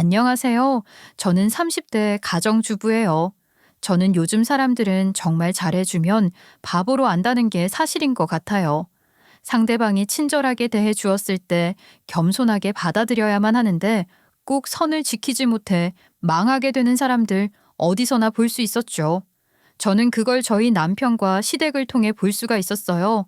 안녕하세요. 저는 30대 가정주부예요. 저는 요즘 사람들은 정말 잘해주면 바보로 안다는 게 사실인 것 같아요. 상대방이 친절하게 대해 주었을 때 겸손하게 받아들여야만 하는데 꼭 선을 지키지 못해 망하게 되는 사람들 어디서나 볼 수 있었죠. 저는 그걸 저희 남편과 시댁을 통해 볼 수가 있었어요.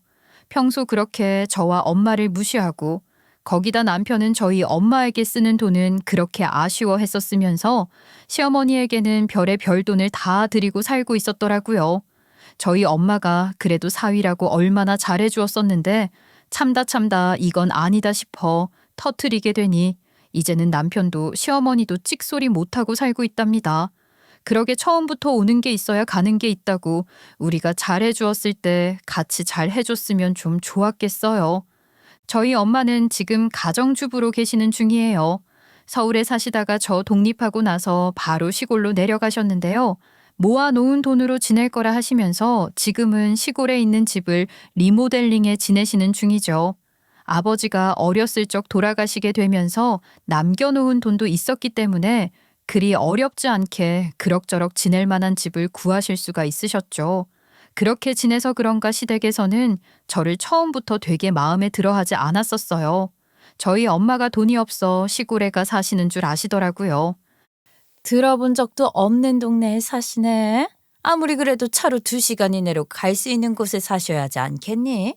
평소 그렇게 저와 엄마를 무시하고 거기다 남편은 저희 엄마에게 쓰는 돈은 그렇게 아쉬워했었으면서 시어머니에게는 별의 별 돈을 다 드리고 살고 있었더라고요. 저희 엄마가 그래도 사위라고 얼마나 잘해주었었는데 참다 참다 이건 아니다 싶어 터트리게 되니 이제는 남편도 시어머니도 찍소리 못하고 살고 있답니다. 그러게 처음부터 오는 게 있어야 가는 게 있다고 우리가 잘해주었을 때 같이 잘해줬으면 좀 좋았겠어요. 저희 엄마는 지금 가정주부로 계시는 중이에요. 서울에 사시다가 저 독립하고 나서 바로 시골로 내려가셨는데요. 모아놓은 돈으로 지낼 거라 하시면서 지금은 시골에 있는 집을 리모델링해 지내시는 중이죠. 아버지가 어렸을 적 돌아가시게 되면서 남겨놓은 돈도 있었기 때문에 그리 어렵지 않게 그럭저럭 지낼 만한 집을 구하실 수가 있으셨죠. 그렇게 지내서 그런가 시댁에서는 저를 처음부터 되게 마음에 들어 하지 않았었어요. 저희 엄마가 돈이 없어 시골에 가 사시는 줄 아시더라고요. 들어본 적도 없는 동네에 사시네. 아무리 그래도 차로 2시간 이내로 갈 수 있는 곳에 사셔야 하지 않겠니?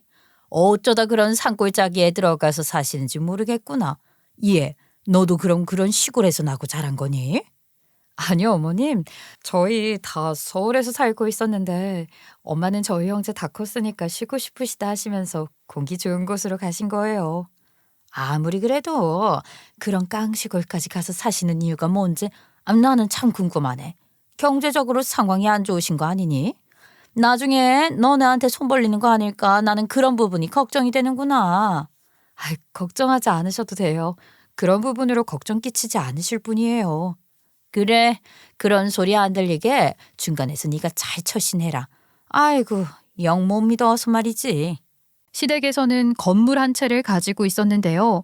어쩌다 그런 산골짜기에 들어가서 사시는지 모르겠구나. 예, 너도 그럼 그런 시골에서 나고 자란 거니? 아니요, 어머님. 저희 다 서울에서 살고 있었는데 엄마는 저희 형제 다 컸으니까 쉬고 싶으시다 하시면서 공기 좋은 곳으로 가신 거예요. 아무리 그래도 그런 깡시골까지 가서 사시는 이유가 뭔지 나는 참 궁금하네. 경제적으로 상황이 안 좋으신 거 아니니? 나중에 너네한테 손 벌리는 거 아닐까? 나는 그런 부분이 걱정이 되는구나. 걱정하지 않으셔도 돼요. 그런 부분으로 걱정 끼치지 않으실 뿐이에요. 그래, 그런 소리 안 들리게 중간에서 네가 잘 처신해라. 아이고, 영 못 믿어서 말이지. 시댁에서는 건물 한 채를 가지고 있었는데요.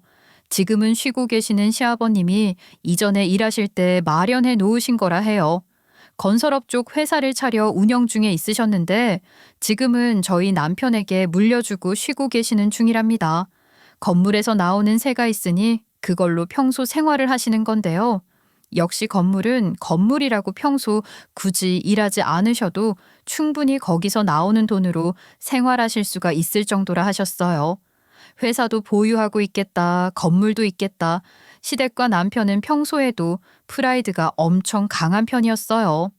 지금은 쉬고 계시는 시아버님이 이전에 일하실 때 마련해 놓으신 거라 해요. 건설업 쪽 회사를 차려 운영 중에 있으셨는데 지금은 저희 남편에게 물려주고 쉬고 계시는 중이랍니다. 건물에서 나오는 새가 있으니 그걸로 평소 생활을 하시는 건데요. 역시 건물은 건물이라고 평소 굳이 일하지 않으셔도 충분히 거기서 나오는 돈으로 생활하실 수가 있을 정도라 하셨어요. 회사도 보유하고 있겠다, 건물도 있겠다. 시댁과 남편은 평소에도 프라이드가 엄청 강한 편이었어요.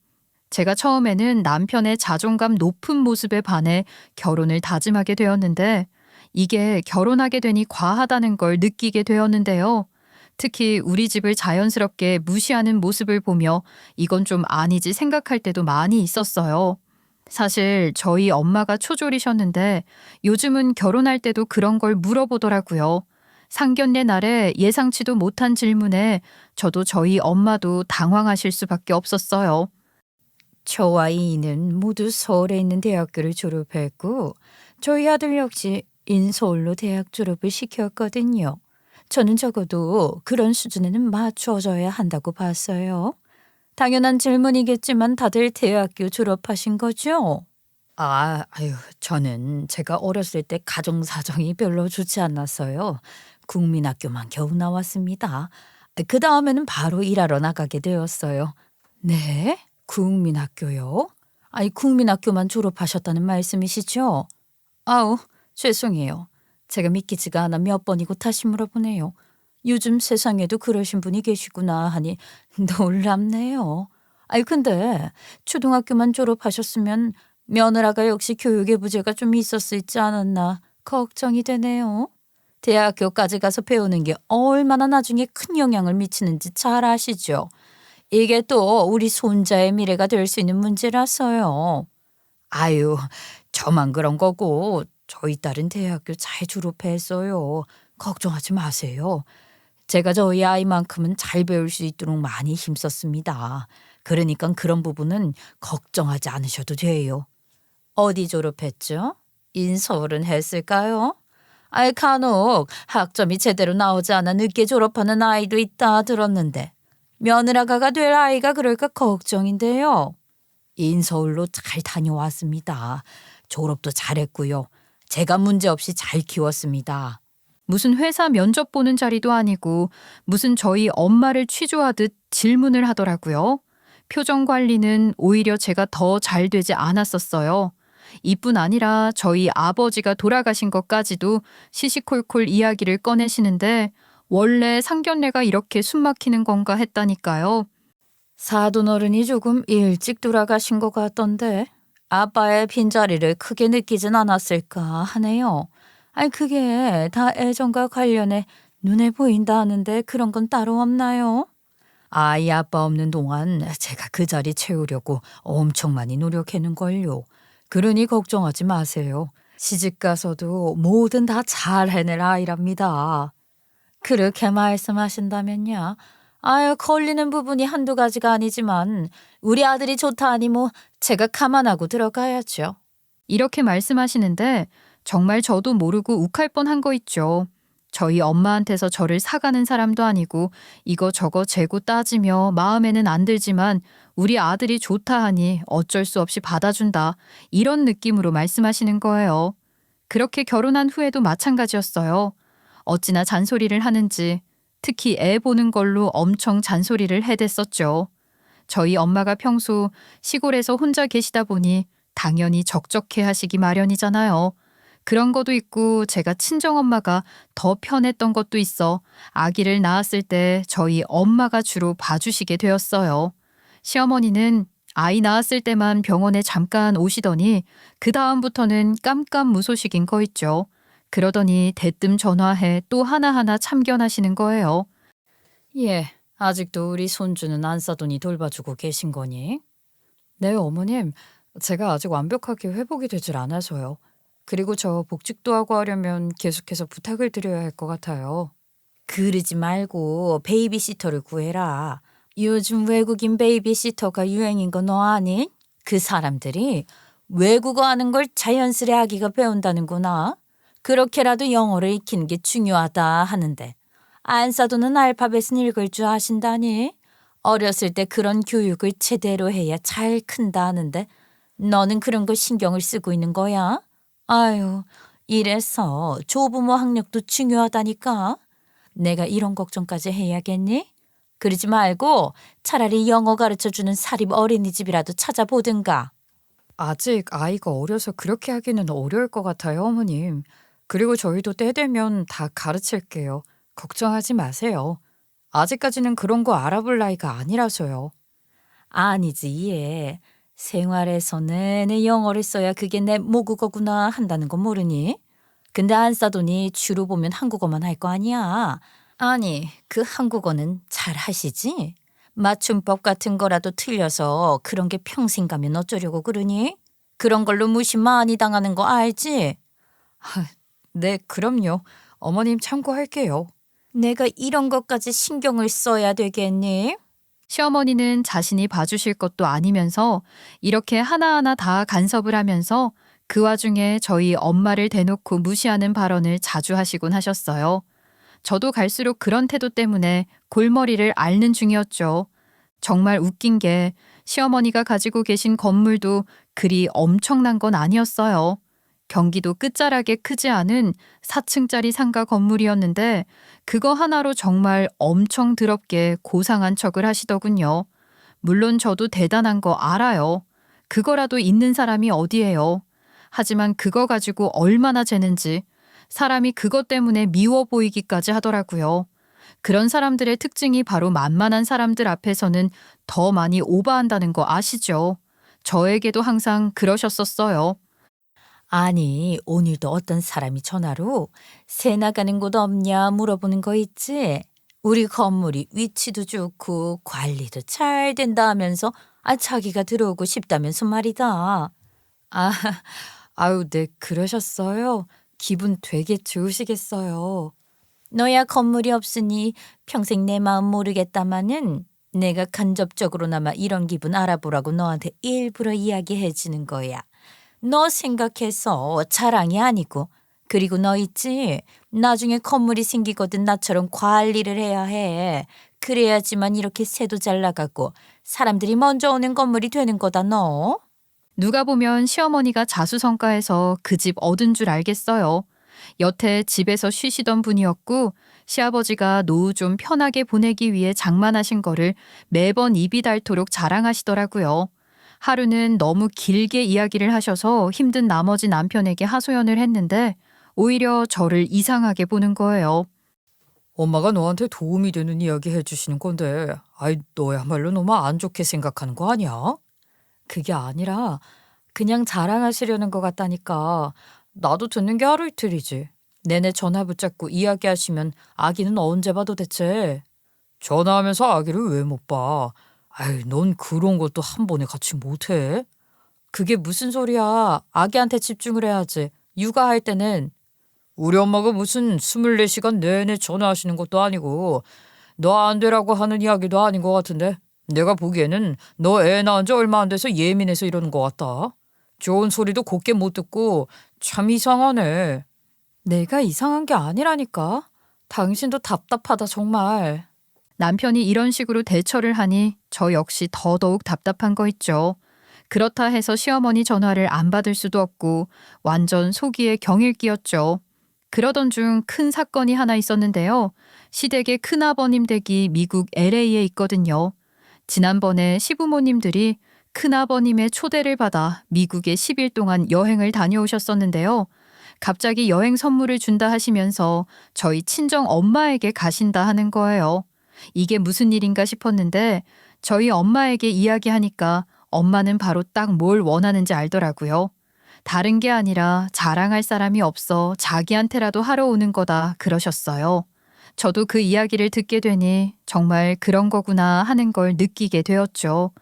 제가 처음에는 남편의 자존감 높은 모습에 반해 결혼을 다짐하게 되었는데 이게 결혼하게 되니 과하다는 걸 느끼게 되었는데요. 특히 우리 집을 자연스럽게 무시하는 모습을 보며 이건 좀 아니지 생각할 때도 많이 있었어요. 사실 저희 엄마가 초졸이셨는데 요즘은 결혼할 때도 그런 걸 물어보더라고요. 상견례 날에 예상치도 못한 질문에 저도 저희 엄마도 당황하실 수밖에 없었어요. 저와 이는 모두 서울에 있는 대학교를 졸업했고 저희 아들 역시 인서울로 대학 졸업을 시켰거든요. 저는 적어도 그런 수준에는 맞춰줘야 한다고 봤어요. 당연한 질문이겠지만 다들 대학교 졸업하신 거죠? 저는 제가 어렸을 때 가정 사정이 별로 좋지 않았어요. 국민학교만 겨우 나왔습니다. 그 다음에는 바로 일하러 나가게 되었어요. 네? 국민학교요? 국민학교만 졸업하셨다는 말씀이시죠? 아우, 죄송해요. 제가 믿기지가 않아 몇 번이고 다시 물어보네요. 요즘 세상에도 그러신 분이 계시구나 하니 놀랍네요. 근데 초등학교만 졸업하셨으면 며느라가 역시 교육의 부재가 좀 있었을지 않았나 걱정이 되네요. 대학교까지 가서 배우는 게 얼마나 나중에 큰 영향을 미치는지 잘 아시죠? 이게 또 우리 손자의 미래가 될 수 있는 문제라서요. 아유, 저만 그런 거고 저희 딸은 대학교 잘 졸업했어요. 걱정하지 마세요. 제가 저희 아이만큼은 잘 배울 수 있도록 많이 힘썼습니다. 그러니까 그런 부분은 걱정하지 않으셔도 돼요. 어디 졸업했죠? 인서울은 했을까요? 간혹 학점이 제대로 나오지 않아 늦게 졸업하는 아이도 있다 들었는데 며느라가가 될 아이가 그럴까 걱정인데요. 인서울로 잘 다녀왔습니다. 졸업도 잘했고요. 제가 문제없이 잘 키웠습니다. 무슨 회사 면접 보는 자리도 아니고 무슨 저희 엄마를 취조하듯 질문을 하더라고요. 표정 관리는 오히려 제가 더 잘 되지 않았었어요. 이뿐 아니라 저희 아버지가 돌아가신 것까지도 시시콜콜 이야기를 꺼내시는데 원래 상견례가 이렇게 숨막히는 건가 했다니까요. 사돈 어른이 조금 일찍 돌아가신 것 같던데 아빠의 빈자리를 크게 느끼진 않았을까 하네요. 아니 그게 다 애정과 관련해 눈에 보인다 하는데 그런 건 따로 없나요? 아이 아빠 없는 동안 제가 그 자리 채우려고 엄청 많이 노력했는걸요. 그러니 걱정하지 마세요. 시집 가서도 뭐든 다 잘 해낼 아이랍니다. 그렇게 말씀하신다면요. 아유, 걸리는 부분이 한두 가지가 아니지만 우리 아들이 좋다 하니 뭐 제가 감안하고 들어가야죠. 이렇게 말씀하시는데 정말 저도 모르고 욱할 뻔한 거 있죠. 저희 엄마한테서 저를 사가는 사람도 아니고 이거저거 재고 따지며 마음에는 안 들지만 우리 아들이 좋다 하니 어쩔 수 없이 받아준다. 이런 느낌으로 말씀하시는 거예요. 그렇게 결혼한 후에도 마찬가지였어요. 어찌나 잔소리를 하는지 특히 애 보는 걸로 엄청 잔소리를 해댔었죠. 저희 엄마가 평소 시골에서 혼자 계시다 보니 당연히 적적해 하시기 마련이잖아요. 그런 것도 있고 제가 친정엄마가 더 편했던 것도 있어 아기를 낳았을 때 저희 엄마가 주로 봐주시게 되었어요. 시어머니는 아이 낳았을 때만 병원에 잠깐 오시더니 그 다음부터는 깜깜무소식인 거 있죠. 그러더니 대뜸 전화해 또 하나하나 참견하시는 거예요. 예, 아직도 우리 손주는 안사돈이 돌봐주고 계신 거니? 네, 어머님. 제가 아직 완벽하게 회복이 되질 않아서요. 그리고 저 복직도 하고 하려면 계속해서 부탁을 드려야 할 것 같아요. 그러지 말고 베이비시터를 구해라. 요즘 외국인 베이비시터가 유행인 거 너 아니? 그 사람들이 외국어 하는 걸 자연스레 아기가 배운다는구나. 그렇게라도 영어를 익히는 게 중요하다 하는데 안사도는 알파벳은 읽을 줄 아신다니? 어렸을 때 그런 교육을 제대로 해야 잘 큰다 하는데 너는 그런 거 신경을 쓰고 있는 거야? 아유, 이래서 조부모 학력도 중요하다니까. 내가 이런 걱정까지 해야겠니? 그러지 말고 차라리 영어 가르쳐주는 사립 어린이집이라도 찾아보든가. 아직 아이가 어려서 그렇게 하기는 어려울 것 같아요, 어머님. 그리고 저희도 때 되면 다 가르칠게요. 걱정하지 마세요. 아직까지는 그런 거 알아볼 나이가 아니라서요. 아니지, 얘. 생활에서 내내 영어를 써야 그게 내 모국어구나 한다는 건 모르니? 근데 안사돈이 주로 보면 한국어만 할 거 아니야. 아니, 그 한국어는 잘 하시지? 맞춤법 같은 거라도 틀려서 그런 게 평생 가면 어쩌려고 그러니? 그런 걸로 무시 많이 당하는 거 알지? 네, 그럼요. 어머님 참고할게요. 내가 이런 것까지 신경을 써야 되겠니? 시어머니는 자신이 봐주실 것도 아니면서 이렇게 하나하나 다 간섭을 하면서 그 와중에 저희 엄마를 대놓고 무시하는 발언을 자주 하시곤 하셨어요. 저도 갈수록 그런 태도 때문에 골머리를 앓는 중이었죠. 정말 웃긴 게 시어머니가 가지고 계신 건물도 그리 엄청난 건 아니었어요. 경기도 끝자락에 크지 않은 4층짜리 상가 건물이었는데 그거 하나로 정말 엄청 더럽게 고상한 척을 하시더군요. 물론 저도 대단한 거 알아요. 그거라도 있는 사람이 어디예요. 하지만 그거 가지고 얼마나 재는지 사람이 그것 때문에 미워 보이기까지 하더라고요. 그런 사람들의 특징이 바로 만만한 사람들 앞에서는 더 많이 오버한다는 거 아시죠? 저에게도 항상 그러셨었어요. 아니, 오늘도 어떤 사람이 전화로 새 나가는 곳 없냐 물어보는 거 있지? 우리 건물이 위치도 좋고 관리도 잘 된다 하면서 자기가 들어오고 싶다면서 말이다. 아, 아유, 네, 그러셨어요. 기분 되게 좋으시겠어요. 너야 건물이 없으니 평생 내 마음 모르겠다마는 내가 간접적으로나마 이런 기분 알아보라고 너한테 일부러 이야기해 주는 거야. 너 생각해서 자랑이 아니고. 그리고 너 있지? 나중에 건물이 생기거든 나처럼 관리를 해야 해. 그래야지만 이렇게 새도 잘 나가고 사람들이 먼저 오는 건물이 되는 거다 너. 누가 보면 시어머니가 자수성가해서 그 집 얻은 줄 알겠어요. 여태 집에서 쉬시던 분이었고 시아버지가 노후 좀 편하게 보내기 위해 장만하신 거를 매번 입이 닳도록 자랑하시더라고요. 하루는 너무 길게 이야기를 하셔서 힘든 나머지 남편에게 하소연을 했는데 오히려 저를 이상하게 보는 거예요. 엄마가 너한테 도움이 되는 이야기 해주시는 건데 아이 너야말로 너무 안 좋게 생각하는 거 아니야? 그게 아니라 그냥 자랑하시려는 것 같다니까. 나도 듣는 게 하루 이틀이지. 내내 전화 붙잡고 이야기하시면 아기는 언제 봐도 대체. 전화하면서 아기를 왜 못 봐? 아이 넌 그런 것도 한 번에 같이 못해? 그게 무슨 소리야. 아기한테 집중을 해야지. 육아할 때는. 우리 엄마가 무슨 24시간 내내 전화하시는 것도 아니고 너 안 되라고 하는 이야기도 아닌 것 같은데 내가 보기에는 너 애 낳은 지 얼마 안 돼서 예민해서 이러는 것 같다. 좋은 소리도 곱게 못 듣고 참 이상하네. 내가 이상한 게 아니라니까. 당신도 답답하다 정말. 남편이 이런 식으로 대처를 하니 저 역시 더더욱 답답한 거 있죠. 그렇다 해서 시어머니 전화를 안 받을 수도 없고 완전 속이에 경일기였죠. 그러던 중 큰 사건이 하나 있었는데요. 시댁의 큰아버님 댁이 미국 LA에 있거든요. 지난번에 시부모님들이 큰아버님의 초대를 받아 미국에 10일 동안 여행을 다녀오셨었는데요. 갑자기 여행 선물을 준다 하시면서 저희 친정 엄마에게 가신다 하는 거예요. 이게 무슨 일인가 싶었는데 저희 엄마에게 이야기하니까 엄마는 바로 딱 뭘 원하는지 알더라고요. 다른 게 아니라 자랑할 사람이 없어 자기한테라도 하러 오는 거다 그러셨어요. 저도 그 이야기를 듣게 되니 정말 그런 거구나 하는 걸 느끼게 되었죠.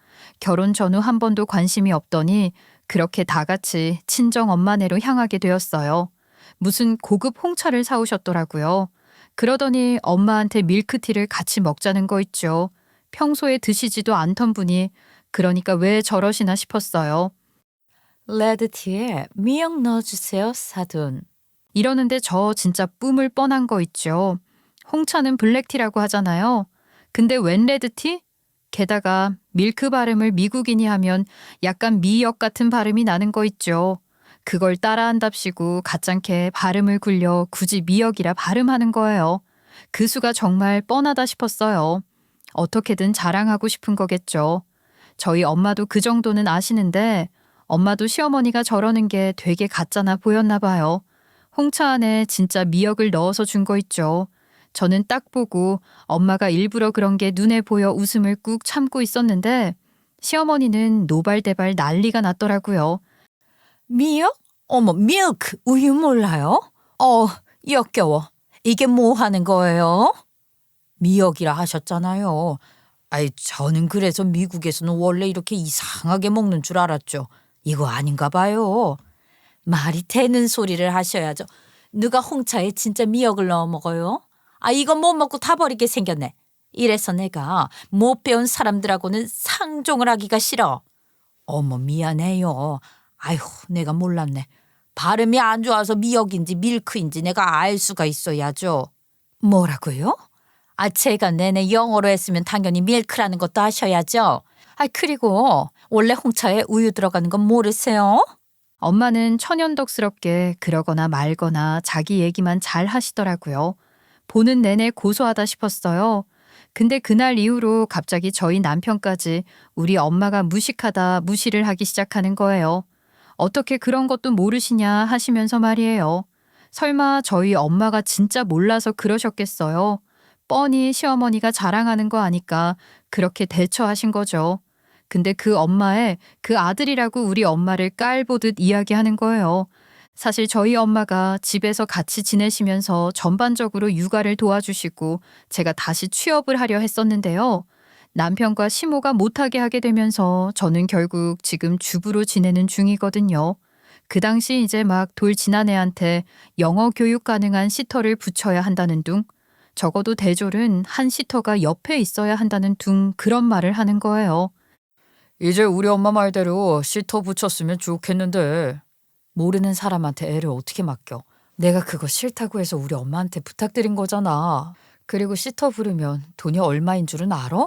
결혼 전후 한 번도 관심이 없더니 그렇게 다 같이 친정 엄마네로 향하게 되었어요. 무슨 고급 홍차를 사오셨더라고요. 그러더니 엄마한테 밀크티를 같이 먹자는 거 있죠. 평소에 드시지도 않던 분이 그러니까 왜 저러시나 싶었어요. 레드티에 미역 넣어주세요 사돈. 이러는데 저 진짜 뿜을 뻔한 거 있죠. 홍차는 블랙티라고 하잖아요. 근데 웬 레드티? 게다가 밀크 발음을 미국인이 하면 약간 미역 같은 발음이 나는 거 있죠. 그걸 따라한답시고 가짱게 발음을 굴려 굳이 미역이라 발음하는 거예요. 그 수가 정말 뻔하다 싶었어요. 어떻게든 자랑하고 싶은 거겠죠. 저희 엄마도 그 정도는 아시는데 엄마도 시어머니가 저러는 게 되게 가짜나 보였나 봐요. 홍차 안에 진짜 미역을 넣어서 준 거 있죠. 저는 딱 보고 엄마가 일부러 그런 게 눈에 보여 웃음을 꾹 참고 있었는데 시어머니는 노발대발 난리가 났더라고요. 미역? 어머 밀크 우유 몰라요? 역겨워. 이게 뭐 하는 거예요? 미역이라 하셨잖아요. 아이 저는 그래서 미국에서는 원래 이렇게 이상하게 먹는 줄 알았죠. 이거 아닌가 봐요. 말이 되는 소리를 하셔야죠. 누가 홍차에 진짜 미역을 넣어 먹어요? 아 이건 못 먹고 다 버리게 생겼네. 이래서 내가 못 배운 사람들하고는 상종을 하기가 싫어. 어머 미안해요. 아휴 내가 몰랐네. 발음이 안 좋아서 미역인지 밀크인지 내가 알 수가 있어야죠. 뭐라고요? 아 제가 내내 영어로 했으면 당연히 밀크라는 것도 아셔야죠. 아 그리고 원래 홍차에 우유 들어가는 건 모르세요? 엄마는 천연덕스럽게 그러거나 말거나 자기 얘기만 잘 하시더라고요. 보는 내내 고소하다 싶었어요. 근데 그날 이후로 갑자기 저희 남편까지 우리 엄마가 무식하다 무시를 하기 시작하는 거예요. 어떻게 그런 것도 모르시냐 하시면서 말이에요. 설마 저희 엄마가 진짜 몰라서 그러셨겠어요. 뻔히 시어머니가 자랑하는 거 아니까 그렇게 대처하신 거죠. 근데 그 엄마의 그 아들이라고 우리 엄마를 깔보듯 이야기하는 거예요. 사실 저희 엄마가 집에서 같이 지내시면서 전반적으로 육아를 도와주시고 제가 다시 취업을 하려 했었는데요. 남편과 시모가 못하게 하게 되면서 저는 결국 지금 주부로 지내는 중이거든요. 그 당시 이제 막 돌진한 애한테 영어 교육 가능한 시터를 붙여야 한다는 둥, 적어도 대졸은 한 시터가 옆에 있어야 한다는 둥 그런 말을 하는 거예요. 이제 우리 엄마 말대로 시터 붙였으면 좋겠는데. 모르는 사람한테 애를 어떻게 맡겨. 내가 그거 싫다고 해서 우리 엄마한테 부탁드린 거잖아. 그리고 시터 부르면 돈이 얼마인 줄은 알아?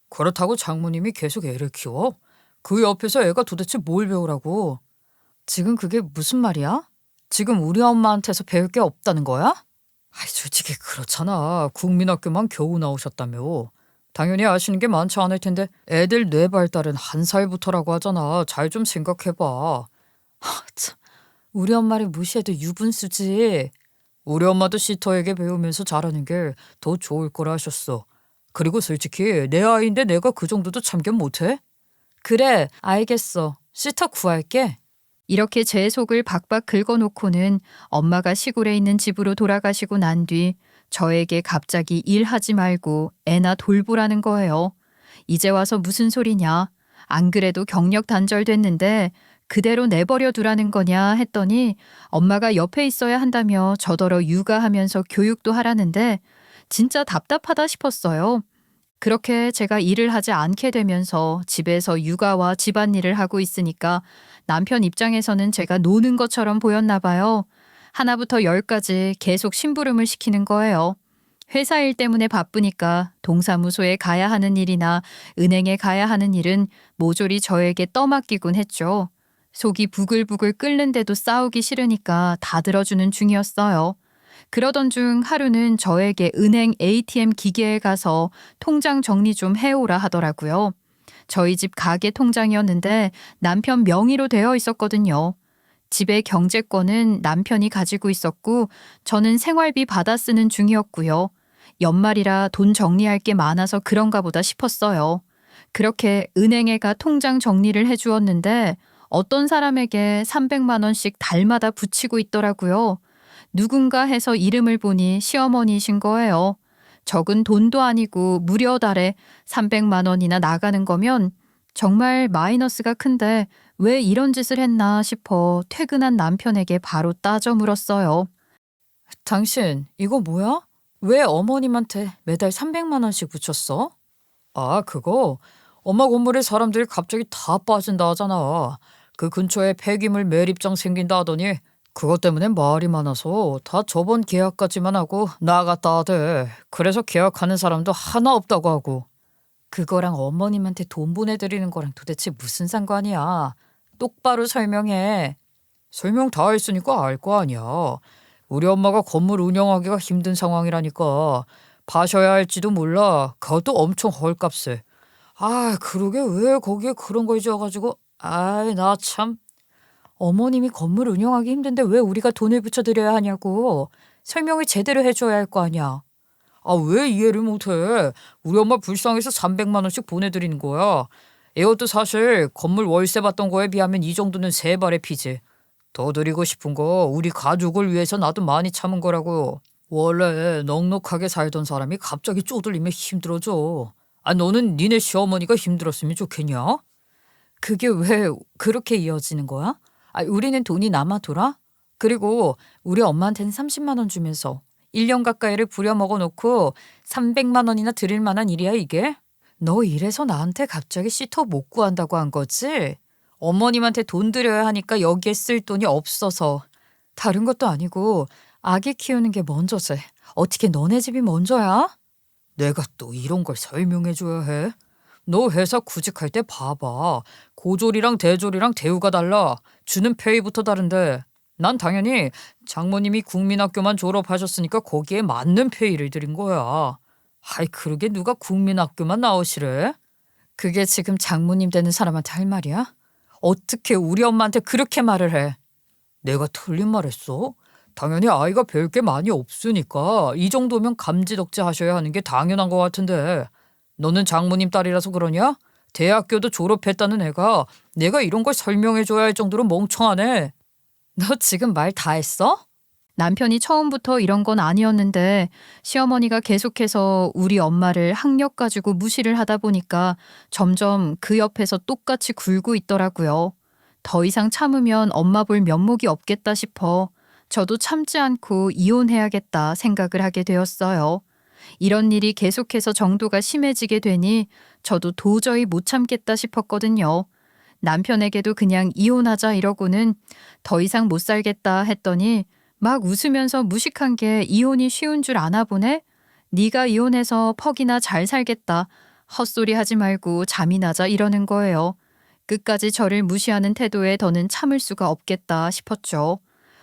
그렇다고 장모님이 계속 애를 키워? 그 옆에서 애가 도대체 뭘 배우라고? 지금 그게 무슨 말이야? 지금 우리 엄마한테서 배울 게 없다는 거야? 아이, 솔직히 그렇잖아. 국민학교만 겨우 나오셨다며. 당연히 아시는 게 많지 않을 텐데 애들 뇌 발달은 1살부터라고 하잖아. 잘 좀 생각해봐. 참, 우리 엄마를 무시해도 유분수지. 우리 엄마도 시터에게 배우면서 잘하는 게 더 좋을 거라 하셨어. 그리고 솔직히 내 아이인데 내가 그 정도도 참견 못해? 그래, 알겠어. 시터 구할게. 이렇게 제 속을 박박 긁어놓고는 엄마가 시골에 있는 집으로 돌아가시고 난 뒤 저에게 갑자기 일하지 말고 애나 돌보라는 거예요. 이제 와서 무슨 소리냐? 안 그래도 경력 단절됐는데 그대로 내버려 두라는 거냐 했더니 엄마가 옆에 있어야 한다며 저더러 육아하면서 교육도 하라는데 진짜 답답하다 싶었어요. 그렇게 제가 일을 하지 않게 되면서 집에서 육아와 집안일을 하고 있으니까 남편 입장에서는 제가 노는 것처럼 보였나 봐요. 하나부터 열까지 계속 심부름을 시키는 거예요. 회사 일 때문에 바쁘니까 동사무소에 가야 하는 일이나 은행에 가야 하는 일은 모조리 저에게 떠맡기곤 했죠. 속이 부글부글 끓는데도 싸우기 싫으니까 다 들어주는 중이었어요. 그러던 중 하루는 저에게 은행 ATM 기계에 가서 통장 정리 좀 해오라 하더라고요. 저희 집 가게 통장이었는데 남편 명의로 되어 있었거든요. 집의 경제권은 남편이 가지고 있었고 저는 생활비 받아 쓰는 중이었고요. 연말이라 돈 정리할 게 많아서 그런가 보다 싶었어요. 그렇게 은행에 가 통장 정리를 해주었는데 어떤 사람에게 300만 원씩 달마다 붙이고 있더라고요. 누군가 해서 이름을 보니 시어머니이신 거예요. 적은 돈도 아니고 무려 달에 300만 원이나 나가는 거면 정말 마이너스가 큰데 왜 이런 짓을 했나 싶어 퇴근한 남편에게 바로 따져 물었어요. 당신, 이거 뭐야? 왜 어머님한테 매달 300만 원씩 붙였어? 아, 그거? 엄마 건물에 사람들이 갑자기 다 빠진다 하잖아. 그 근처에 폐기물 매립장 생긴다 하더니 그것 때문에 말이 많아서 다 저번 계약까지만 하고 나갔다 하대. 그래서 계약하는 사람도 하나 없다고 하고. 그거랑 어머님한테 돈 보내드리는 거랑 도대체 무슨 상관이야? 똑바로 설명해. 설명 다 했으니까 알 거 아니야. 우리 엄마가 건물 운영하기가 힘든 상황이라니까. 파셔야 할지도 몰라. 그것도 엄청 헐값에. 아, 그러게 왜 거기에 그런 걸 지어가지고. 아이, 나 참. 어머님이 건물 운영하기 힘든데 왜 우리가 돈을 붙여드려야 하냐고. 설명을 제대로 해줘야 할 거 아니야. 아, 왜 이해를 못해? 우리 엄마 불쌍해서 300만 원씩 보내드리는 거야. 이것도 사실 건물 월세 받던 거에 비하면 이 정도는 세 발의 피지. 더 드리고 싶은 거 우리 가족을 위해서 나도 많이 참은 거라고. 원래 넉넉하게 살던 사람이 갑자기 쪼들리면 힘들어져. 아, 너는 니네 시어머니가 힘들었으면 좋겠냐? 그게 왜 그렇게 이어지는 거야? 아, 우리는 돈이 남아 돌아? 그리고 우리 엄마한테는 30만 원 주면서 1년 가까이를 부려먹어 놓고 300만 원이나 드릴 만한 일이야 이게? 너 이래서 나한테 갑자기 시터 못 구한다고 한 거지? 어머님한테 돈 드려야 하니까 여기에 쓸 돈이 없어서. 다른 것도 아니고 아기 키우는 게 먼저지. 어떻게 너네 집이 먼저야? 내가 또 이런 걸 설명해줘야 해? 너 회사 구직할 때 봐봐. 고졸이랑 대졸이랑 대우가 달라. 주는 페이부터 다른데. 난 당연히 장모님이 국민학교만 졸업하셨으니까 거기에 맞는 페이를 드린 거야. 아이, 그러게 누가 국민학교만 나오시래? 그게 지금 장모님 되는 사람한테 할 말이야? 어떻게 우리 엄마한테 그렇게 말을 해? 내가 틀린 말 했어? 당연히 아이가 별 게 많이 없으니까 이 정도면 감지덕지 하셔야 하는 게 당연한 것 같은데. 너는 장모님 딸이라서 그러냐? 대학교도 졸업했다는 애가 내가 이런 걸 설명해줘야 할 정도로 멍청하네. 너 지금 말 다 했어? 남편이 처음부터 이런 건 아니었는데 시어머니가 계속해서 우리 엄마를 학력 가지고 무시를 하다 보니까 점점 그 옆에서 똑같이 굴고 있더라고요. 더 이상 참으면 엄마 볼 면목이 없겠다 싶어 저도 참지 않고 이혼해야겠다 생각을 하게 되었어요. 이런 일이 계속해서 정도가 심해지게 되니 저도 도저히 못 참겠다 싶었거든요. 남편에게도 그냥 이혼하자 이러고는 더 이상 못 살겠다 했더니 막 웃으면서 무식한 게 이혼이 쉬운 줄 아나 보네? 네가 이혼해서 퍽이나 잘 살겠다. 헛소리 하지 말고 잠이나 자 이러는 거예요. 끝까지 저를 무시하는 태도에 더는 참을 수가 없겠다 싶었죠.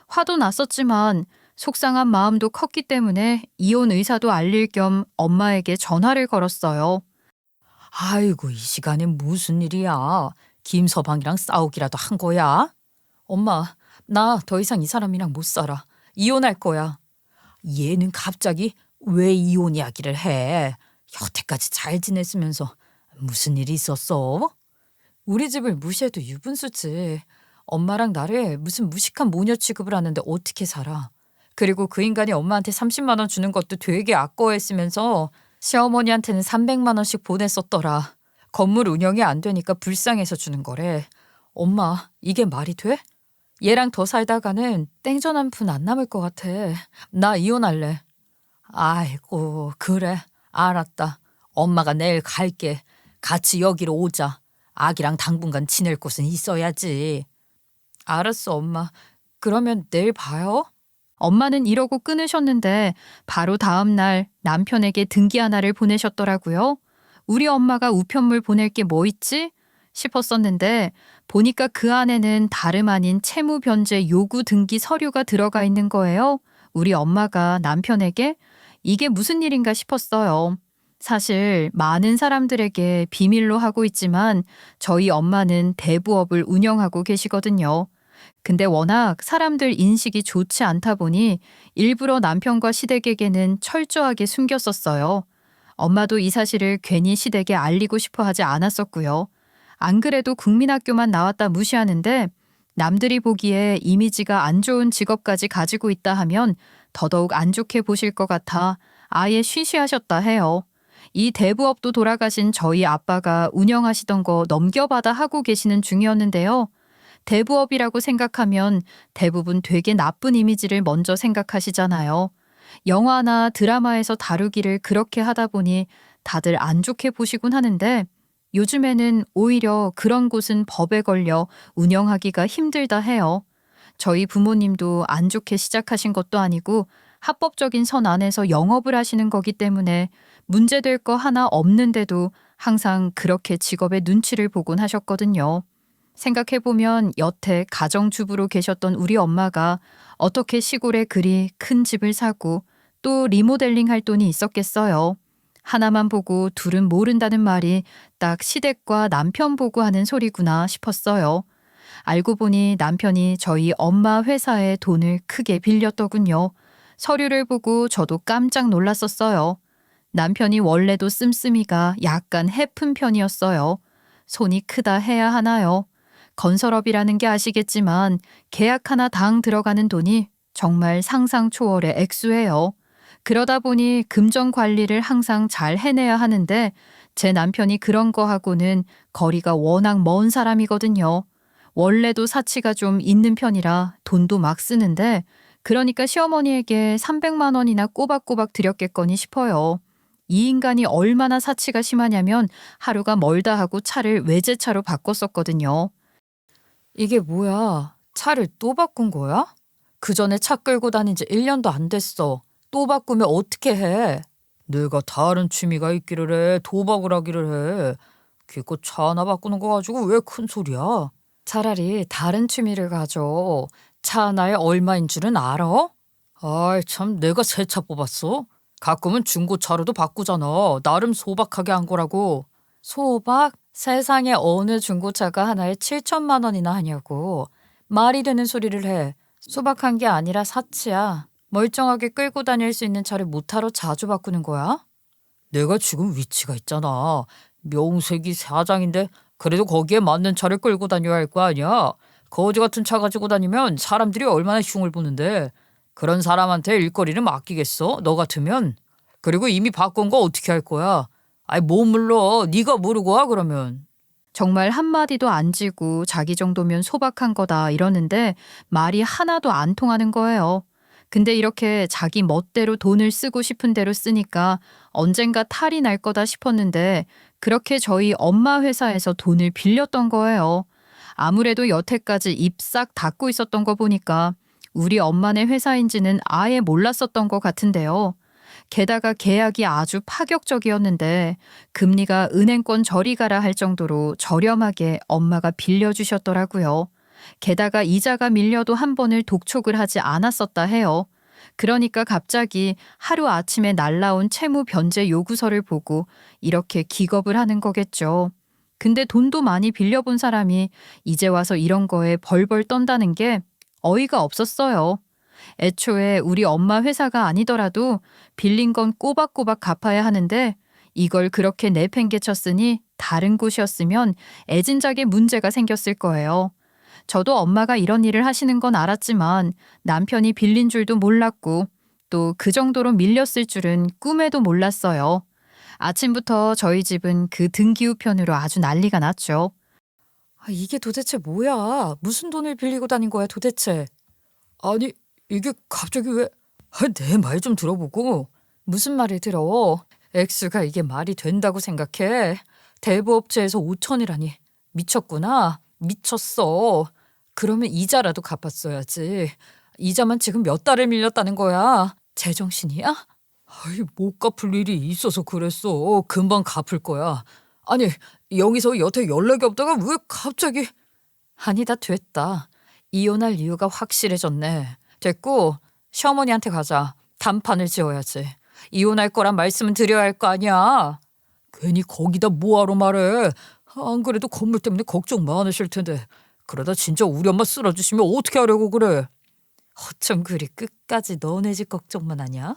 화도 났었지만 속상한 마음도 컸기 때문에 이혼 의사도 알릴 겸 엄마에게 전화를 걸었어요. 아이고, 이 시간에 무슨 일이야? 김서방이랑 싸우기라도 한 거야? 엄마, 나 더 이상 이 사람이랑 못 살아. 이혼할 거야. 얘는 갑자기 왜 이혼 이야기를 해? 여태까지 잘 지냈으면서 무슨 일이 있었어? 우리 집을 무시해도 유분수지. 엄마랑 나를 무슨 무식한 모녀 취급을 하는데 어떻게 살아? 그리고 그 인간이 엄마한테 30만 원 주는 것도 되게 아까워했으면서 시어머니한테는 300만 원씩 보냈었더라. 건물 운영이 안 되니까 불쌍해서 주는 거래. 엄마, 이게 말이 돼? 얘랑 더 살다가는 땡전 한 푼 안 남을 것 같아. 나 이혼할래. 아이고, 그래. 알았다. 엄마가 내일 갈게. 같이 여기로 오자. 아기랑 당분간 지낼 곳은 있어야지. 알았어, 엄마. 그러면 내일 봐요. 엄마는 이러고 끊으셨는데 바로 다음 날 남편에게 등기 하나를 보내셨더라고요. 우리 엄마가 우편물 보낼 게 뭐 있지? 싶었었는데 보니까 그 안에는 다름 아닌 채무 변제 요구 등기 서류가 들어가 있는 거예요. 우리 엄마가 남편에게 이게 무슨 일인가 싶었어요. 사실 많은 사람들에게 비밀로 하고 있지만 저희 엄마는 대부업을 운영하고 계시거든요. 근데 워낙 사람들 인식이 좋지 않다 보니 일부러 남편과 시댁에게는 철저하게 숨겼었어요. 엄마도 이 사실을 괜히 시댁에 알리고 싶어 하지 않았었고요. 안 그래도 국민학교만 나왔다 무시하는데 남들이 보기에 이미지가 안 좋은 직업까지 가지고 있다 하면 더더욱 안 좋게 보실 것 같아 아예 쉬쉬하셨다 해요. 이 대부업도 돌아가신 저희 아빠가 운영하시던 거 넘겨받아 하고 계시는 중이었는데요. 대부업이라고 생각하면 대부분 되게 나쁜 이미지를 먼저 생각하시잖아요. 영화나 드라마에서 다루기를 그렇게 하다 보니 다들 안 좋게 보시곤 하는데 요즘에는 오히려 그런 곳은 법에 걸려 운영하기가 힘들다 해요. 저희 부모님도 안 좋게 시작하신 것도 아니고 합법적인 선 안에서 영업을 하시는 거기 때문에 문제될 거 하나 없는데도 항상 그렇게 직업의 눈치를 보곤 하셨거든요. 생각해보면 여태 가정주부로 계셨던 우리 엄마가 어떻게 시골에 그리 큰 집을 사고 또 리모델링 할 돈이 있었겠어요. 하나만 보고 둘은 모른다는 말이 딱 시댁과 남편 보고 하는 소리구나 싶었어요. 알고 보니 남편이 저희 엄마 회사에 돈을 크게 빌렸더군요. 서류를 보고 저도 깜짝 놀랐었어요. 남편이 원래도 씀씀이가 약간 해픈 편이었어요. 손이 크다 해야 하나요? 건설업이라는 게 아시겠지만 계약 하나 당 들어가는 돈이 정말 상상 초월의 액수예요. 그러다 보니 금전 관리를 항상 잘 해내야 하는데 제 남편이 그런 거 하고는 거리가 워낙 먼 사람이거든요. 원래도 사치가 좀 있는 편이라 돈도 막 쓰는데 그러니까 시어머니에게 300만 원이나 꼬박꼬박 드렸겠거니 싶어요. 이 인간이 얼마나 사치가 심하냐면 하루가 멀다 하고 차를 외제차로 바꿨었거든요. 이게 뭐야? 차를 또 바꾼 거야? 그 전에 차 끌고 다닌 지 1년도 안 됐어. 또 바꾸면 어떻게 해? 내가 다른 취미가 있기를 해. 도박을 하기를 해. 기껏 차 하나 바꾸는 거 가지고 왜 큰 소리야? 차라리 다른 취미를 가져. 차 하나에 얼마인 줄은 알아? 아이 참, 내가 새 차 뽑았어? 가끔은 중고차로도 바꾸잖아. 나름 소박하게 한 거라고. 소박? 세상에 어느 중고차가 하나에 7천만 원이나 하냐고. 말이 되는 소리를 해. 소박한 게 아니라 사치야. 멀쩡하게 끌고 다닐 수 있는 차를 무타로 자주 바꾸는 거야? 내가 지금 위치가 있잖아. 명색이 사장인데 그래도 거기에 맞는 차를 끌고 다녀야 할 거 아니야. 거지 같은 차 가지고 다니면 사람들이 얼마나 흉을 보는데. 그런 사람한테 일거리를 맡기겠어? 너 같으면? 그리고 이미 바꾼 거 어떻게 할 거야? 아이 못 물러. 네가 모르고 와 그러면. 정말 한마디도 안 지고 자기 정도면 소박한 거다 이러는데 말이 하나도 안 통하는 거예요. 근데 이렇게 자기 멋대로 돈을 쓰고 싶은 대로 쓰니까 언젠가 탈이 날 거다 싶었는데 그렇게 저희 엄마 회사에서 돈을 빌렸던 거예요. 아무래도 여태까지 입 싹 닫고 있었던 거 보니까 우리 엄마네 회사인지는 아예 몰랐었던 것 같은데요. 게다가 계약이 아주 파격적이었는데 금리가 은행권 저리 가라 할 정도로 저렴하게 엄마가 빌려주셨더라고요. 게다가 이자가 밀려도 한 번을 독촉을 하지 않았었다 해요. 그러니까 갑자기 하루아침에 날라온 채무 변제 요구서를 보고 이렇게 기겁을 하는 거겠죠. 근데 돈도 많이 빌려본 사람이 이제 와서 이런 거에 벌벌 떤다는 게 어이가 없었어요. 애초에 우리 엄마 회사가 아니더라도 빌린 건 꼬박꼬박 갚아야 하는데 이걸 그렇게 내팽개쳤으니 다른 곳이었으면 애진작에 문제가 생겼을 거예요. 저도 엄마가 이런 일을 하시는 건 알았지만 남편이 빌린 줄도 몰랐고 또 그 정도로 밀렸을 줄은 꿈에도 몰랐어요. 아침부터 저희 집은 그 등기우편으로 아주 난리가 났죠. 이게 도대체 뭐야? 무슨 돈을 빌리고 다닌 거야 도대체? 아니, 이게 갑자기 왜? 내 말 좀 들어보고. 무슨 말을 들어? 액수가 이게 말이 된다고 생각해? 대부업체에서 5천이라니. 미쳤구나. 미쳤어. 그러면 이자라도 갚았어야지. 이자만 지금 몇 달을 밀렸다는 거야. 제정신이야? 못 갚을 일이 있어서 그랬어. 금방 갚을 거야. 아니, 여기서 여태 연락이 없다가 왜 갑자기? 아니다, 됐다. 이혼할 이유가 확실해졌네. 됐고, 시어머니한테 가자. 단판을 지어야지. 이혼할 거란 말씀은 드려야 할 거 아니야. 괜히 거기다 뭐하러 말해. 안 그래도 건물 때문에 걱정 많으실 텐데. 그러다 진짜 우리 엄마 쓰러지시면 어떻게 하려고 그래. 어쩜 그리 끝까지 너네 집 걱정만 하냐?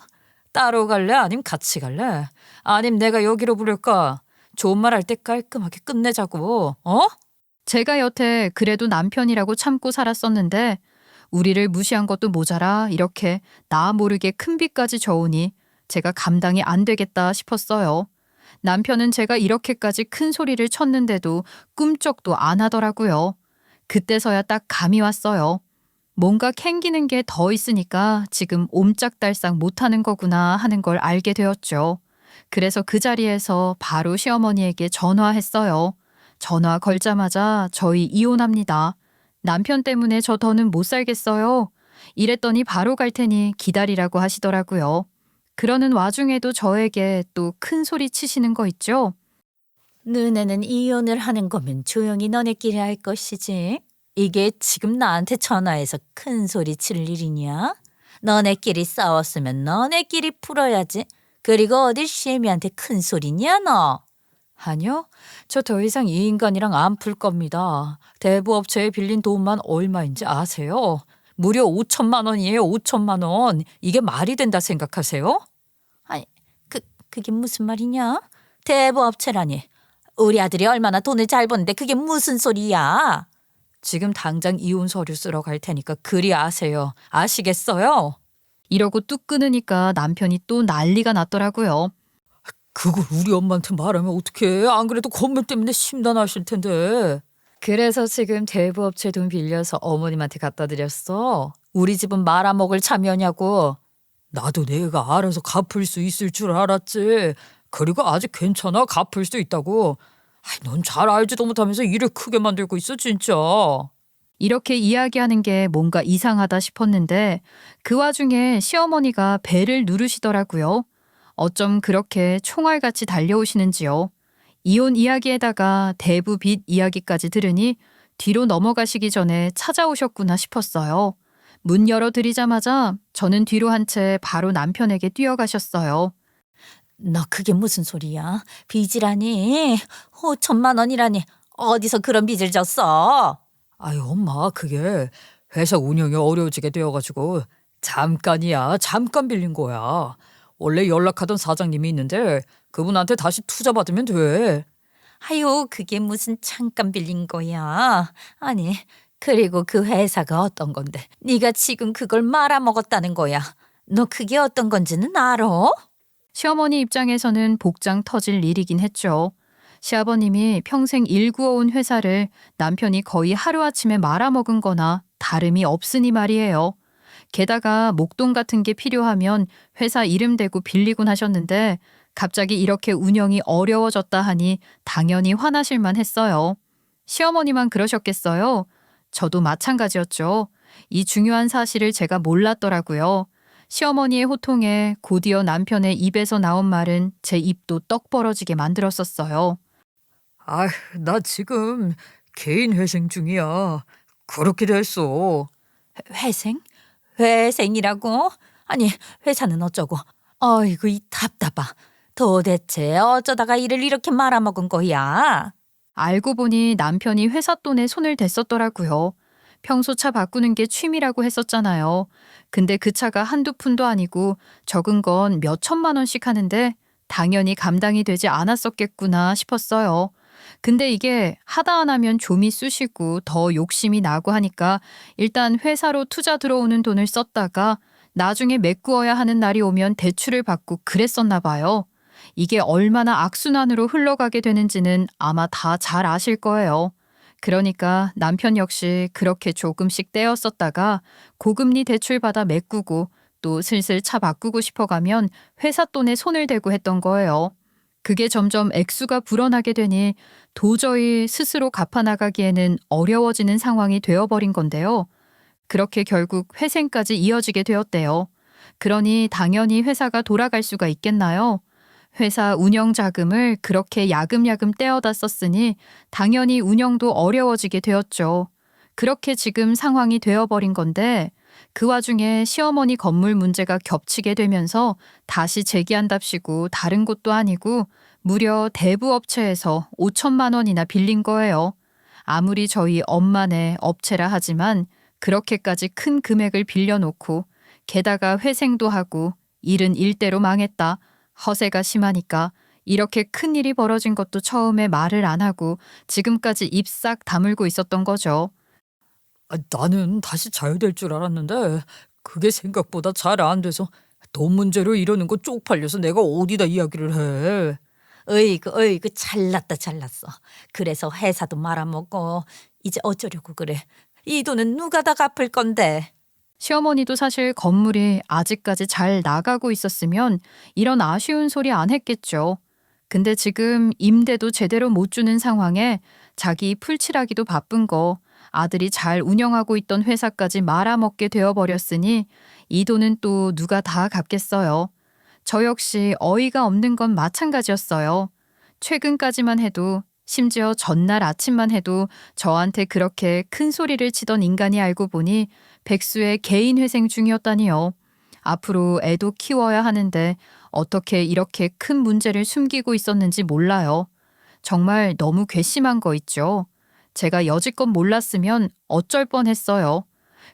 따로 갈래? 아님 같이 갈래? 아님 내가 여기로 부를까? 좋은 말 할 때 깔끔하게 끝내자고. 어? 제가 여태 그래도 남편이라고 참고 살았었는데 우리를 무시한 것도 모자라 이렇게 나 모르게 큰 빚까지 져오니 제가 감당이 안 되겠다 싶었어요. 남편은 제가 이렇게까지 큰 소리를 쳤는데도 꿈쩍도 안 하더라고요. 그때서야 딱 감이 왔어요. 뭔가 캥기는 게 더 있으니까 지금 옴짝달싹 못하는 거구나 하는 걸 알게 되었죠. 그래서 그 자리에서 바로 시어머니에게 전화했어요. 전화 걸자마자 저희 이혼합니다. 남편 때문에 저 더는 못 살겠어요. 이랬더니 바로 갈 테니 기다리라고 하시더라고요. 그러는 와중에도 저에게 또 큰 소리 치시는 거 있죠? 너네는 이혼을 하는 거면 조용히 너네끼리 할 것이지. 이게 지금 나한테 전화해서 큰 소리 칠 일이냐? 너네끼리 싸웠으면 너네끼리 풀어야지. 그리고 어디 시애미한테 큰 소리냐 너? 아니요. 저 더 이상 이 인간이랑 안 풀 겁니다. 대부업체에 빌린 돈만 얼마인지 아세요? 무려 5천만 원이에요. 5천만 원. 이게 말이 된다 생각하세요? 아니, 그게 무슨 말이냐? 대부업체라니. 우리 아들이 얼마나 돈을 잘 버는데 그게 무슨 소리야? 지금 당장 이혼 서류 쓰러 갈 테니까 그리 아세요. 아시겠어요? 이러고 뚝 끊으니까 남편이 또 난리가 났더라고요. 그걸 우리 엄마한테 말하면 어떡해. 안 그래도 건물 때문에 심란하실 텐데. 그래서 지금 대부업체 돈 빌려서 어머님한테 갖다 드렸어. 우리 집은 말아먹을 참여냐고. 나도 내가 알아서 갚을 수 있을 줄 알았지. 그리고 아직 괜찮아. 갚을 수 있다고. 넌 잘 알지도 못하면서 일을 크게 만들고 있어 진짜. 이렇게 이야기하는 게 뭔가 이상하다 싶었는데 그 와중에 시어머니가 배를 누르시더라고요. 어쩜 그렇게 총알같이 달려오시는지요. 이혼 이야기에다가 대부 빚 이야기까지 들으니 뒤로 넘어가시기 전에 찾아오셨구나 싶었어요. 문 열어드리자마자 저는 뒤로 한 채 바로 남편에게 뛰어가셨어요. 너 그게 무슨 소리야? 빚이라니? 5천만 원이라니. 어디서 그런 빚을 졌어? 아유 엄마 그게 회사 운영이 어려워지게 되어가지고 잠깐이야. 잠깐 빌린 거야. 원래 연락하던 사장님이 있는데 그분한테 다시 투자 받으면 돼. 아유 그게 무슨 잠깐 빌린 거야. 아니 그리고 그 회사가 어떤 건데 네가 지금 그걸 말아먹었다는 거야. 너 그게 어떤 건지는 알아? 시어머니 입장에서는 복장 터질 일이긴 했죠. 시아버님이 평생 일구어온 회사를 남편이 거의 하루아침에 말아먹은 거나 다름이 없으니 말이에요. 게다가 목돈 같은 게 필요하면 회사 이름 대고 빌리곤 하셨는데 갑자기 이렇게 운영이 어려워졌다 하니 당연히 화나실만 했어요. 시어머니만 그러셨겠어요? 저도 마찬가지였죠. 이 중요한 사실을 제가 몰랐더라고요. 시어머니의 호통에 곧이어 남편의 입에서 나온 말은 제 입도 떡 벌어지게 만들었었어요. 아, 나 지금 개인 회생 중이야. 그렇게 됐어. 회생? 회생이라고? 아니, 회사는 어쩌고? 어이구, 이 답답아. 도대체 어쩌다가 일을 이렇게 말아먹은 거야? 알고 보니 남편이 회사 돈에 손을 댔었더라고요. 평소 차 바꾸는 게 취미라고 했었잖아요. 근데 그 차가 한두 푼도 아니고 적은 건 몇 천만 원씩 하는데 당연히 감당이 되지 않았었겠구나 싶었어요. 근데 이게 하다 안 하면 좀이 쑤시고 더 욕심이 나고 하니까 일단 회사로 투자 들어오는 돈을 썼다가 나중에 메꾸어야 하는 날이 오면 대출을 받고 그랬었나 봐요. 이게 얼마나 악순환으로 흘러가게 되는지는 아마 다 잘 아실 거예요. 그러니까 남편 역시 그렇게 조금씩 떼었었다가 고금리 대출 받아 메꾸고 또 슬슬 차 바꾸고 싶어가면 회사 돈에 손을 대고 했던 거예요. 그게 점점 액수가 불어나게 되니 도저히 스스로 갚아나가기에는 어려워지는 상황이 되어버린 건데요. 그렇게 결국 회생까지 이어지게 되었대요. 그러니 당연히 회사가 돌아갈 수가 있겠나요? 회사 운영 자금을 그렇게 야금야금 떼어다 썼으니 당연히 운영도 어려워지게 되었죠. 그렇게 지금 상황이 되어버린 건데 그 와중에 시어머니 건물 문제가 겹치게 되면서 다시 재기한답시고 다른 곳도 아니고 무려 대부업체에서 5천만 원이나 빌린 거예요. 아무리 저희 엄마네 업체라 하지만 그렇게까지 큰 금액을 빌려놓고 게다가 회생도 하고 일은 일대로 망했다. 허세가 심하니까 이렇게 큰 일이 벌어진 것도 처음에 말을 안 하고 지금까지 입 싹 다물고 있었던 거죠. 나는 다시 잘 될 줄 알았는데 그게 생각보다 잘 안 돼서 돈 문제로 이러는 거 쪽팔려서 내가 어디다 이야기를 해. 어이구, 잘났다, 잘났어. 그래서 회사도 말아먹고 이제 어쩌려고 그래. 이 돈은 누가 다 갚을 건데. 시어머니도 사실 건물이 아직까지 잘 나가고 있었으면 이런 아쉬운 소리 안 했겠죠. 근데 지금 임대도 제대로 못 주는 상황에 자기 풀칠하기도 바쁜 거 아들이 잘 운영하고 있던 회사까지 말아먹게 되어버렸으니 이 돈은 또 누가 다 갚겠어요. 저 역시 어이가 없는 건 마찬가지였어요. 최근까지만 해도 심지어 전날 아침만 해도 저한테 그렇게 큰 소리를 치던 인간이 알고 보니 백수의 개인 회생 중이었다니요. 앞으로 애도 키워야 하는데 어떻게 이렇게 큰 문제를 숨기고 있었는지 몰라요. 정말 너무 괘씸한 거 있죠. 제가 여지껏 몰랐으면 어쩔 뻔했어요.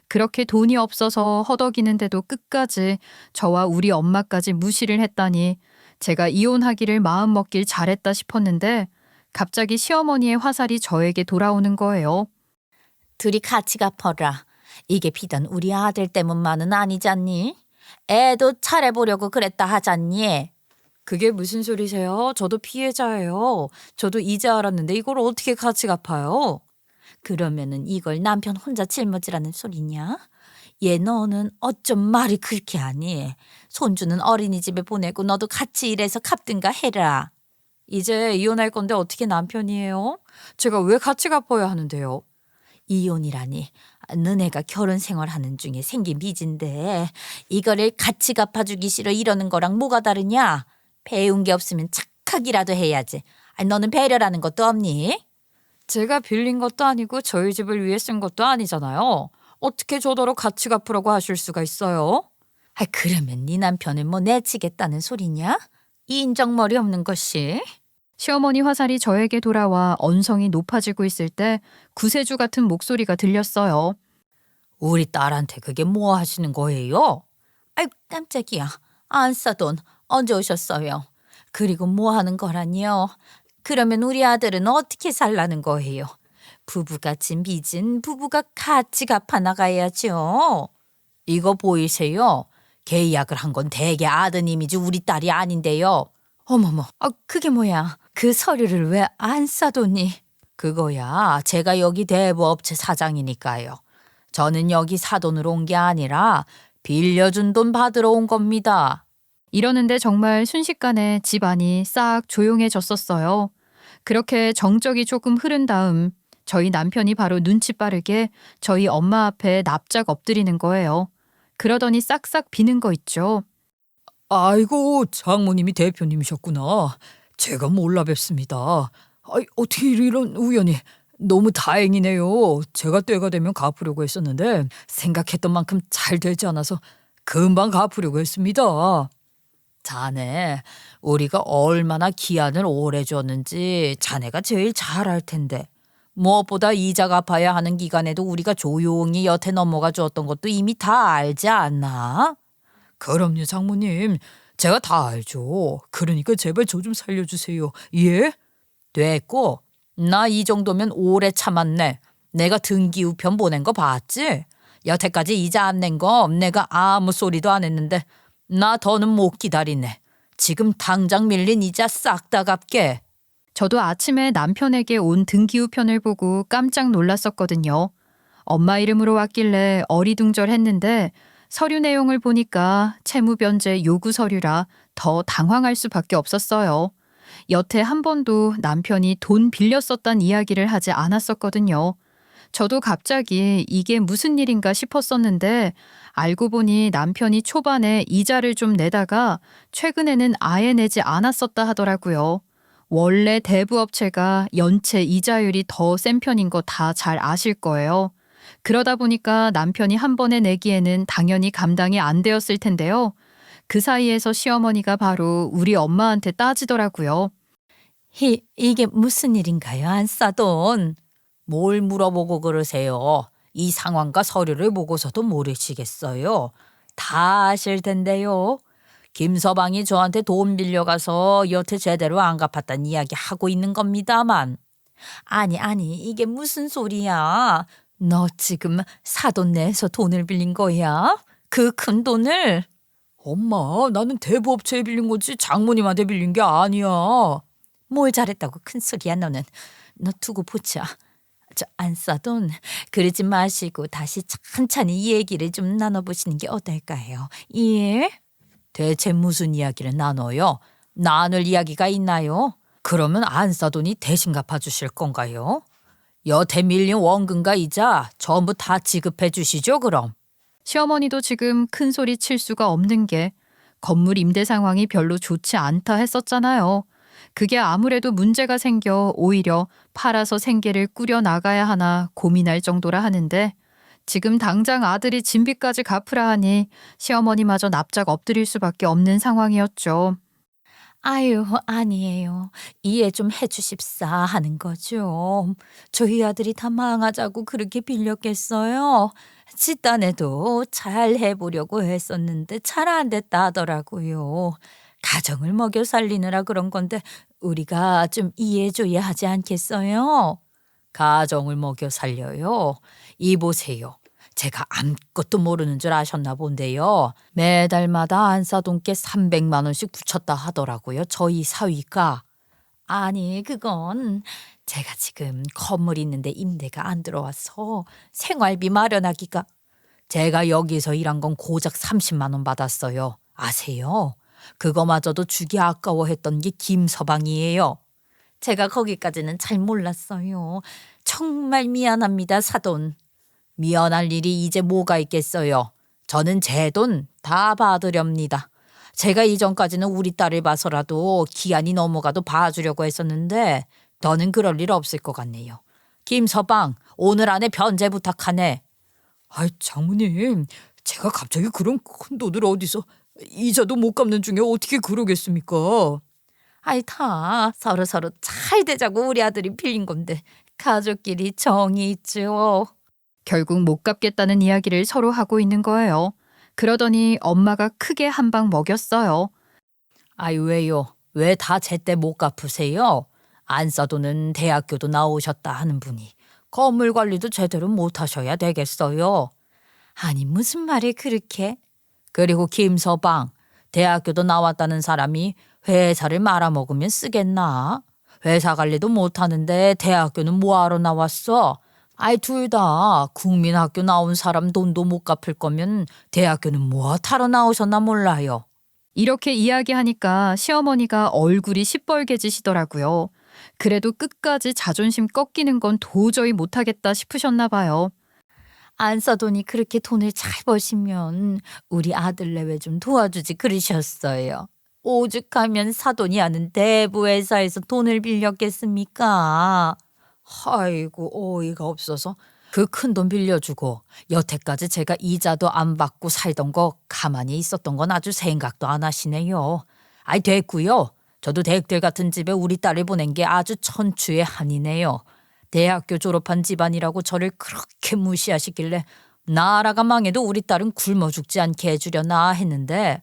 그렇게 돈이 없어서 허덕이는데도 끝까지 저와 우리 엄마까지 무시를 했다니 제가 이혼하기를 마음먹길 잘했다 싶었는데 갑자기 시어머니의 화살이 저에게 돌아오는 거예요. 둘이 같이 갚어라. 이게 비단 우리 아들 때문만은 아니잖니? 애도 차려보려고 그랬다 하잖니? 그게 무슨 소리세요? 저도 피해자예요. 저도 이제 알았는데 이걸 어떻게 같이 갚아요? 그러면은 이걸 남편 혼자 짊어지라는 소리냐? 얘 너는 어쩜 말이 그렇게 하니? 손주는 어린이집에 보내고 너도 같이 일해서 갚든가 해라. 이제 이혼할 건데 어떻게 남편이에요? 제가 왜 같이 갚아야 하는데요? 이혼이라니. 너네가 결혼 생활하는 중에 생긴 빚인데 이거를 같이 갚아주기 싫어 이러는 거랑 뭐가 다르냐? 배운 게 없으면 착하기라도 해야지. 너는 배려라는 것도 없니? 제가 빌린 것도 아니고 저희 집을 위해 쓴 것도 아니잖아요. 어떻게 저더러 같이 갚으라고 하실 수가 있어요? 그러면 네 남편은 뭐 내치겠다는 소리냐? 인정머리 없는 것이. 시어머니 화살이 저에게 돌아와 언성이 높아지고 있을 때 구세주 같은 목소리가 들렸어요. 우리 딸한테 그게 뭐 하시는 거예요? 아이 깜짝이야. 안 싸돈 언제 오셨어요? 그리고 뭐 하는 거라니요? 그러면 우리 아들은 어떻게 살라는 거예요? 부부가 진 빚은 부부가 같이 갚아 나가야죠. 이거 보이세요? 계약을 한 건 대개 아드님이지 우리 딸이 아닌데요. 어머머, 그게 뭐야? 그 서류를 왜 안 싸뒀니? 그거야, 제가 여기 대부업체 사장이니까요. 저는 여기 사돈으로 온 게 아니라 빌려준 돈 받으러 온 겁니다. 이러는데 정말 순식간에 집안이 싹 조용해졌었어요. 그렇게 정적이 조금 흐른 다음 저희 남편이 바로 눈치 빠르게 저희 엄마 앞에 납작 엎드리는 거예요. 그러더니 싹싹 비는 거 있죠. 아이고, 장모님이 대표님이셨구나. 제가 몰라 뵙습니다. 아이, 어떻게 이런 우연이. 너무 다행이네요. 제가 때가 되면 갚으려고 했었는데 생각했던 만큼 잘 되지 않아서 금방 갚으려고 했습니다. 자네, 우리가 얼마나 기한을 오래 줬는지 자네가 제일 잘 알 텐데. 무엇보다 이자 갚아야 하는 기간에도 우리가 조용히 여태 넘어가 줬던 것도 이미 다 알지 않나? 그럼요, 장모님. 제가 다 알죠. 그러니까 제발 저 좀 살려주세요. 예? 됐고, 나 이 정도면 오래 참았네. 내가 등기 우편 보낸 거 봤지? 여태까지 이자 안 낸 거 내가 아무 소리도 안 했는데 나 더는 못 기다리네. 지금 당장 밀린 이자 싹 다 갚게. 저도 아침에 남편에게 온 등기우편을 보고 깜짝 놀랐었거든요. 엄마 이름으로 왔길래 어리둥절했는데 서류 내용을 보니까 채무변제 요구 서류라 더 당황할 수밖에 없었어요. 여태 한 번도 남편이 돈 빌렸었단 이야기를 하지 않았었거든요. 저도 갑자기 이게 무슨 일인가 싶었었는데 알고 보니 남편이 초반에 이자를 좀 내다가 최근에는 아예 내지 않았었다 하더라고요. 원래 대부업체가 연체 이자율이 더 센 편인 거 다 잘 아실 거예요. 그러다 보니까 남편이 한 번에 내기에는 당연히 감당이 안 되었을 텐데요. 그 사이에서 시어머니가 바로 우리 엄마한테 따지더라고요. 이게 무슨 일인가요, 안사돈? 뭘 물어보고 그러세요? 이 상황과 서류를 보고서도 모르시겠어요? 다 아실 텐데요. 김서방이 저한테 돈 빌려가서 여태 제대로 안 갚았다는 이야기 하고 있는 겁니다만. 아니, 이게 무슨 소리야? 너 지금 사돈 내에서 돈을 빌린 거야? 그 큰 돈을? 엄마, 나는 대부업체에 빌린 거지 장모님한테 빌린 게 아니야. 뭘 잘했다고 큰 소리야 너는. 너 두고 보자. 저 안사돈, 그러지 마시고 다시 천천히 이 얘기를 좀 나눠보시는 게 어떨까요? 예? 대체 무슨 이야기를 나눠요? 나눌 이야기가 있나요? 그러면 안사돈이 대신 갚아주실 건가요? 여태 밀린 원금과 이자 전부 다 지급해 주시죠, 그럼. 시어머니도 지금 큰 소리 칠 수가 없는 게 건물 임대 상황이 별로 좋지 않다 했었잖아요. 그게 아무래도 문제가 생겨 오히려 팔아서 생계를 꾸려 나가야 하나 고민할 정도라 하는데 지금 당장 아들이 진빚까지 갚으라 하니 시어머니마저 납작 엎드릴 수밖에 없는 상황이었죠. 아유, 아니에요. 이해 좀 해주십사 하는 거죠. 저희 아들이 다 망하자고 그렇게 빌렸겠어요. 집단에도 잘 해보려고 했었는데 잘 안 됐다 하더라고요. 가정을 먹여 살리느라 그런 건데 우리가 좀 이해해줘야 하지 않겠어요? 가정을 먹여 살려요. 이보세요. 제가 아무것도 모르는 줄 아셨나 본데요. 매달마다 안사돈께 300만 원씩 붙였다 하더라고요. 저희 사위가. 아니, 그건 제가 지금 건물 있는데 임대가 안 들어와서 생활비 마련하기가. 제가 여기서 일한 건 고작 30만 원 받았어요. 아세요? 그거마저도 주기 아까워했던 게 김서방이에요. 제가 거기까지는 잘 몰랐어요. 정말 미안합니다, 사돈. 미안할 일이 이제 뭐가 있겠어요. 저는 제 돈 다 받으렵니다. 제가 이전까지는 우리 딸을 봐서라도 기한이 넘어가도 봐주려고 했었는데 더는 그럴 일 없을 것 같네요. 김서방, 오늘 안에 변제 부탁하네. 아이, 장모님, 제가 갑자기 그런 큰 돈을 어디서 이자도 못 갚는 중에 어떻게 그러겠습니까? 아이, 다 서로 잘 되자고 우리 아들이 빌린 건데 가족끼리 정이 있죠. 결국 못 갚겠다는 이야기를 서로 하고 있는 거예요. 그러더니 엄마가 크게 한 방 먹였어요. 아이, 왜요? 왜 다 제때 못 갚으세요? 안사돈은 대학교도 나오셨다 하는 분이 건물 관리도 제대로 못 하셔야 되겠어요. 아니, 무슨 말을 그렇게. 그리고 김서방, 대학교도 나왔다는 사람이 회사를 말아먹으면 쓰겠나? 회사 관리도 못하는데 대학교는 뭐하러 나왔어? 아이, 둘 다 국민학교 나온 사람 돈도 못 갚을 거면 대학교는 뭐하러 나오셨나 몰라요. 이렇게 이야기하니까 시어머니가 얼굴이 시뻘개지시더라고요. 그래도 끝까지 자존심 꺾이는 건 도저히 못하겠다 싶으셨나 봐요. 안 써도니 그렇게 돈을 잘 버시면 우리 아들 내외 좀 도와주지 그러셨어요. 오죽하면 사돈이 하는 대부 회사에서 돈을 빌렸겠습니까? 아이고 어이가 없어서 그 큰 돈 빌려주고 여태까지 제가 이자도 안 받고 살던 거 가만히 있었던 건 아주 생각도 안 하시네요. 아이 됐고요. 저도 댁들 같은 집에 우리 딸을 보낸 게 아주 천추의 한이네요. 대학교 졸업한 집안이라고 저를 그렇게 무시하시길래 나라가 망해도 우리 딸은 굶어 죽지 않게 해주려나 했는데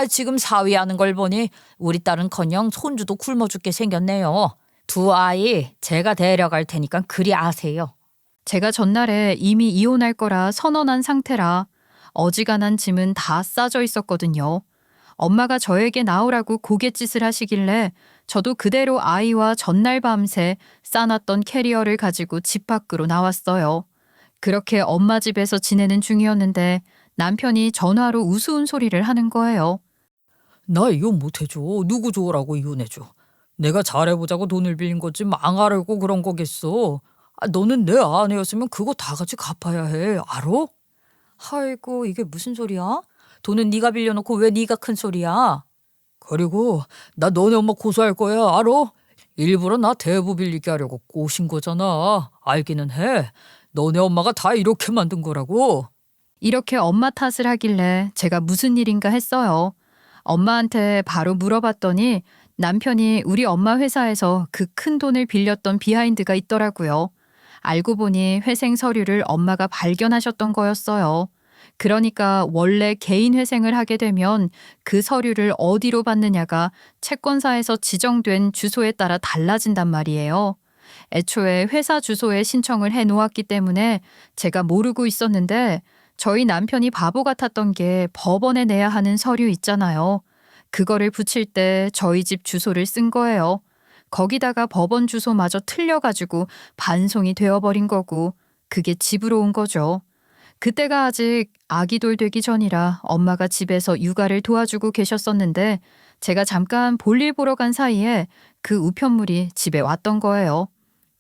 지금 사위하는 걸 보니 우리 딸은커녕 손주도 굶어 죽게 생겼네요. 두 아이 제가 데려갈 테니까 그리 아세요. 제가 전날에 이미 이혼할 거라 선언한 상태라 어지간한 짐은 다 싸져 있었거든요. 엄마가 저에게 나오라고 고갯짓을 하시길래 저도 그대로 아이와 전날 밤새 싸놨던 캐리어를 가지고 집 밖으로 나왔어요. 그렇게 엄마 집에서 지내는 중이었는데 남편이 전화로 우스운 소리를 하는 거예요. 나 이혼 못해줘. 누구 좋으라고 이혼해줘. 내가 잘해보자고 돈을 빌린 거지 망하려고 그런 거겠어. 너는 내 아내였으면 그거 다 같이 갚아야 해. 알아? 아이고 이게 무슨 소리야? 돈은 네가 빌려놓고 왜 네가 큰 소리야? 그리고 나 너네 엄마 고소할 거야. 알아? 일부러 나 대부 빌리게 하려고 꼬신 거잖아. 알기는 해. 너네 엄마가 다 이렇게 만든 거라고. 이렇게 엄마 탓을 하길래 제가 무슨 일인가 했어요. 엄마한테 바로 물어봤더니 남편이 우리 엄마 회사에서 그 큰 돈을 빌렸던 비하인드가 있더라고요. 알고 보니 회생 서류를 엄마가 발견하셨던 거였어요. 그러니까 원래 개인 회생을 하게 되면 그 서류를 어디로 받느냐가 채권사에서 지정된 주소에 따라 달라진단 말이에요. 애초에 회사 주소에 신청을 해 놓았기 때문에 제가 모르고 있었는데 저희 남편이 바보 같았던 게 법원에 내야 하는 서류 있잖아요. 그거를 붙일 때 저희 집 주소를 쓴 거예요. 거기다가 법원 주소마저 틀려가지고 반송이 되어버린 거고 그게 집으로 온 거죠. 그때가 아직 아기돌 되기 전이라 엄마가 집에서 육아를 도와주고 계셨었는데 제가 잠깐 볼일 보러 간 사이에 그 우편물이 집에 왔던 거예요.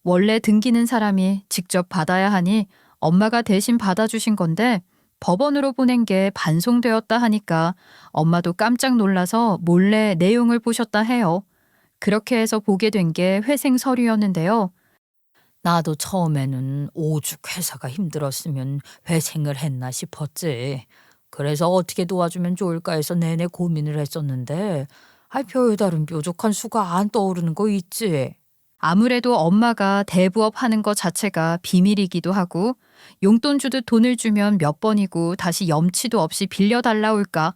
원래 등기는 사람이 직접 받아야 하니 엄마가 대신 받아주신 건데 법원으로 보낸 게 반송되었다 하니까 엄마도 깜짝 놀라서 몰래 내용을 보셨다 해요. 그렇게 해서 보게 된 게 회생 서류였는데요. 나도 처음에는 오죽 회사가 힘들었으면 회생을 했나 싶었지. 그래서 어떻게 도와주면 좋을까 해서 내내 고민을 했었는데 별다른 뾰족한 수가 안 떠오르는 거 있지. 아무래도 엄마가 대부업 하는 것 자체가 비밀이기도 하고 용돈 주듯 돈을 주면 몇 번이고 다시 염치도 없이 빌려달라 올까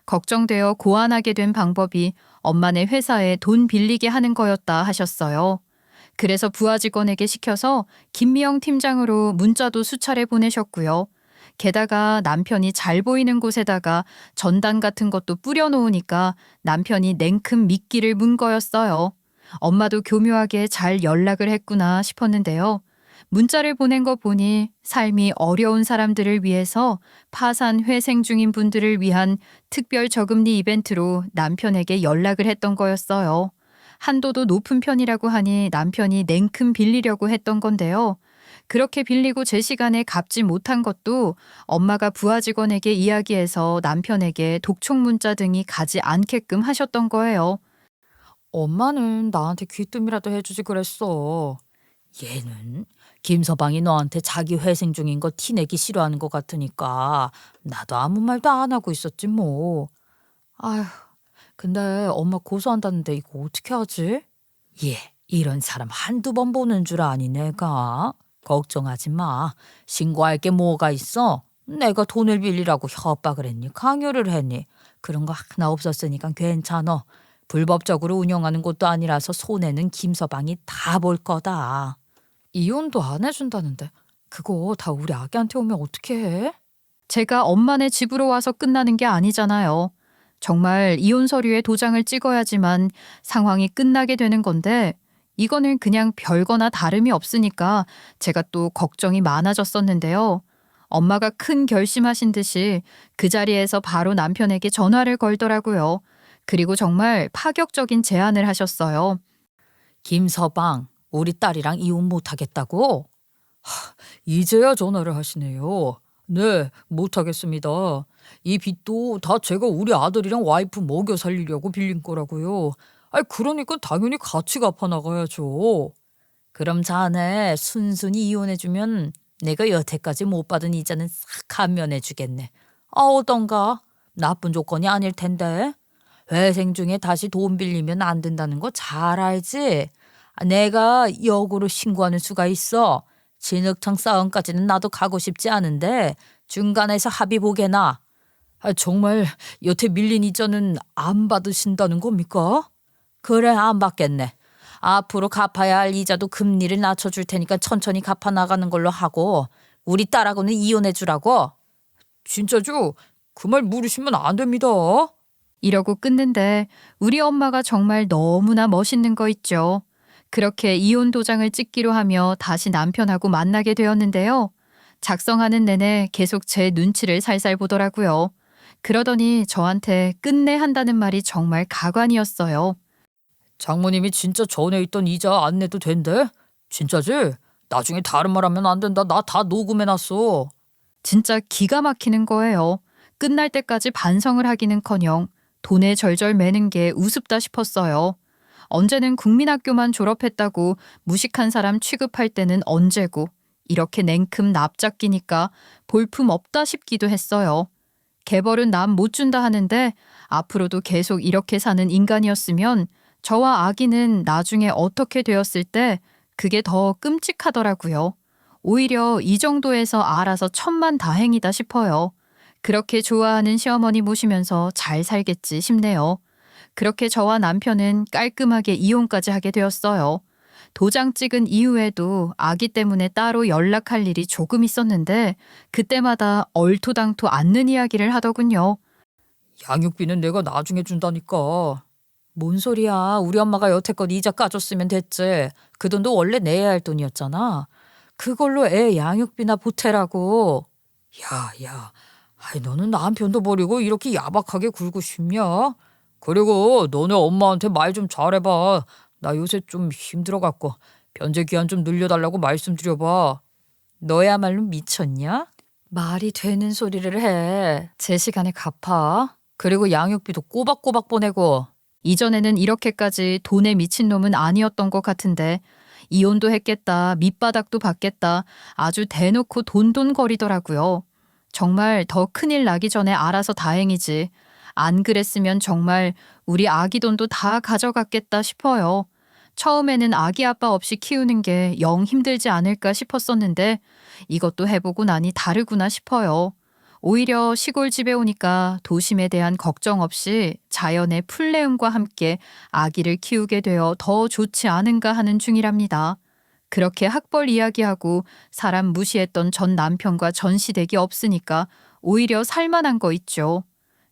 걱정되어 고안하게 된 방법이 엄마네 회사에 돈 빌리게 하는 거였다 하셨어요. 그래서 부하 직원에게 시켜서 김미영 팀장으로 문자도 수차례 보내셨고요. 게다가 남편이 잘 보이는 곳에다가 전단 같은 것도 뿌려놓으니까 남편이 냉큼 미끼를 문 거였어요. 엄마도 교묘하게 잘 연락을 했구나 싶었는데요. 문자를 보낸 거 보니 삶이 어려운 사람들을 위해서 파산 회생 중인 분들을 위한 특별 저금리 이벤트로 남편에게 연락을 했던 거였어요. 한도도 높은 편이라고 하니 남편이 냉큼 빌리려고 했던 건데요. 그렇게 빌리고 제 시간에 갚지 못한 것도 엄마가 부하 직원에게 이야기해서 남편에게 독촉 문자 등이 가지 않게끔 하셨던 거예요. 엄마는 나한테 귀뜸이라도 해주지 그랬어. 얘는 김서방이 너한테 자기 회생 중인 거 티내기 싫어하는 것 같으니까 나도 아무 말도 안 하고 있었지 뭐. 아휴, 근데 엄마 고소한다는데 이거 어떻게 하지? 이런 사람 한두 번 보는 줄 아니 내가. 걱정하지 마. 신고할 게 뭐가 있어? 내가 돈을 빌리라고 협박을 했니? 강요를 했니? 그런 거 하나 없었으니까 괜찮아. 불법적으로 운영하는 곳도 아니라서 손해는 김서방이 다 볼 거다. 이혼도 안 해준다는데 그거 다 우리 아기한테 오면 어떻게 해? 제가 엄마네 집으로 와서 끝나는 게 아니잖아요. 정말 이혼 서류에 도장을 찍어야지만 상황이 끝나게 되는 건데 이거는 그냥 별거나 다름이 없으니까 제가 또 걱정이 많아졌었는데요. 엄마가 큰 결심하신 듯이 그 자리에서 바로 남편에게 전화를 걸더라고요. 그리고 정말 파격적인 제안을 하셨어요. 김서방, 우리 딸이랑 이혼 못하겠다고? 이제야 전화를 하시네요. 네, 못하겠습니다. 이 빚도 다 제가 우리 아들이랑 와이프 먹여 살리려고 빌린 거라고요. 그러니까 당연히 같이 갚아 나가야죠. 그럼 자네 순순히 이혼해주면 내가 여태까지 못 받은 이자는 싹 감면해주겠네. 어떤가? 나쁜 조건이 아닐 텐데. 회생 중에 다시 돈 빌리면 안 된다는 거 잘 알지? 내가 역으로 신고하는 수가 있어. 진흙탕 싸움까지는 나도 가고 싶지 않은데 중간에서 합의 보게나. 정말 여태 밀린 이자는 안 받으신다는 겁니까? 그래, 안 받겠네. 앞으로 갚아야 할 이자도 금리를 낮춰줄 테니까 천천히 갚아 나가는 걸로 하고 우리 딸하고는 이혼해 주라고. 진짜죠? 그 말 물으시면 안 됩니다. 이러고 끊는데 우리 엄마가 정말 너무나 멋있는 거 있죠. 그렇게 이혼 도장을 찍기로 하며 다시 남편하고 만나게 되었는데요. 작성하는 내내 계속 제 눈치를 살살 보더라고요. 그러더니 저한테 끝내 한다는 말이 정말 가관이었어요. 장모님이 진짜 전에 있던 이자 안 내도 된대? 진짜지? 나중에 다른 말 하면 안 된다. 나 다 녹음해놨어. 진짜 기가 막히는 거예요. 끝날 때까지 반성을 하기는커녕 돈에 절절 매는 게 우습다 싶었어요. 언제는 국민학교만 졸업했다고 무식한 사람 취급할 때는 언제고 이렇게 냉큼 납작기니까 볼품 없다 싶기도 했어요. 개벌은 남 못 준다 하는데 앞으로도 계속 이렇게 사는 인간이었으면 저와 아기는 나중에 어떻게 되었을 때 그게 더 끔찍하더라고요. 오히려 이 정도에서 알아서 천만다행이다 싶어요. 그렇게 좋아하는 시어머니 모시면서 잘 살겠지 싶네요. 그렇게 저와 남편은 깔끔하게 이혼까지 하게 되었어요. 도장 찍은 이후에도 아기 때문에 따로 연락할 일이 조금 있었는데 그때마다 얼토당토 않는 이야기를 하더군요. 양육비는 내가 나중에 준다니까. 뭔 소리야. 우리 엄마가 여태껏 이자 까줬으면 됐지. 그 돈도 원래 내야 할 돈이었잖아. 그걸로 애 양육비나 보태라고. 야. 너는 남편도 버리고 이렇게 야박하게 굴고 싶냐? 그리고 너네 엄마한테 말 좀 잘해봐. 나 요새 좀 힘들어갖고 변제 기한 좀 늘려달라고 말씀드려봐. 너야말로 미쳤냐? 말이 되는 소리를 해. 제 시간에 갚아. 그리고 양육비도 꼬박꼬박 보내고. 이전에는 이렇게까지 돈에 미친 놈은 아니었던 것 같은데 이혼도 했겠다, 밑바닥도 받겠다, 아주 대놓고 돈돈거리더라고요. 정말 더 큰일 나기 전에 알아서 다행이지. 안 그랬으면 정말 우리 아기 돈도 다 가져갔겠다 싶어요. 처음에는 아기 아빠 없이 키우는 게 영 힘들지 않을까 싶었었는데 이것도 해보고 나니 다르구나 싶어요. 오히려 시골 집에 오니까 도심에 대한 걱정 없이 자연의 풀내음과 함께 아기를 키우게 되어 더 좋지 않은가 하는 중이랍니다. 그렇게 학벌 이야기하고 사람 무시했던 전 남편과 전시댁이 없으니까 오히려 살만한 거 있죠.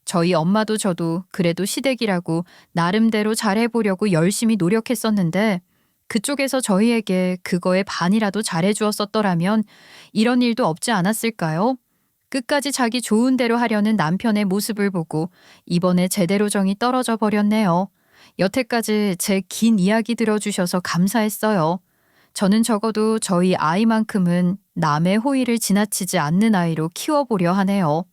저희 엄마도 저도 그래도 시댁이라고 나름대로 잘해보려고 열심히 노력했었는데 그쪽에서 저희에게 그거에 반이라도 잘해주었었더라면 이런 일도 없지 않았을까요? 끝까지 자기 좋은 대로 하려는 남편의 모습을 보고 이번에 제대로 정이 떨어져 버렸네요. 여태까지 제 긴 이야기 들어주셔서 감사했어요. 저는 적어도 저희 아이만큼은 남의 호의를 지나치지 않는 아이로 키워보려 하네요.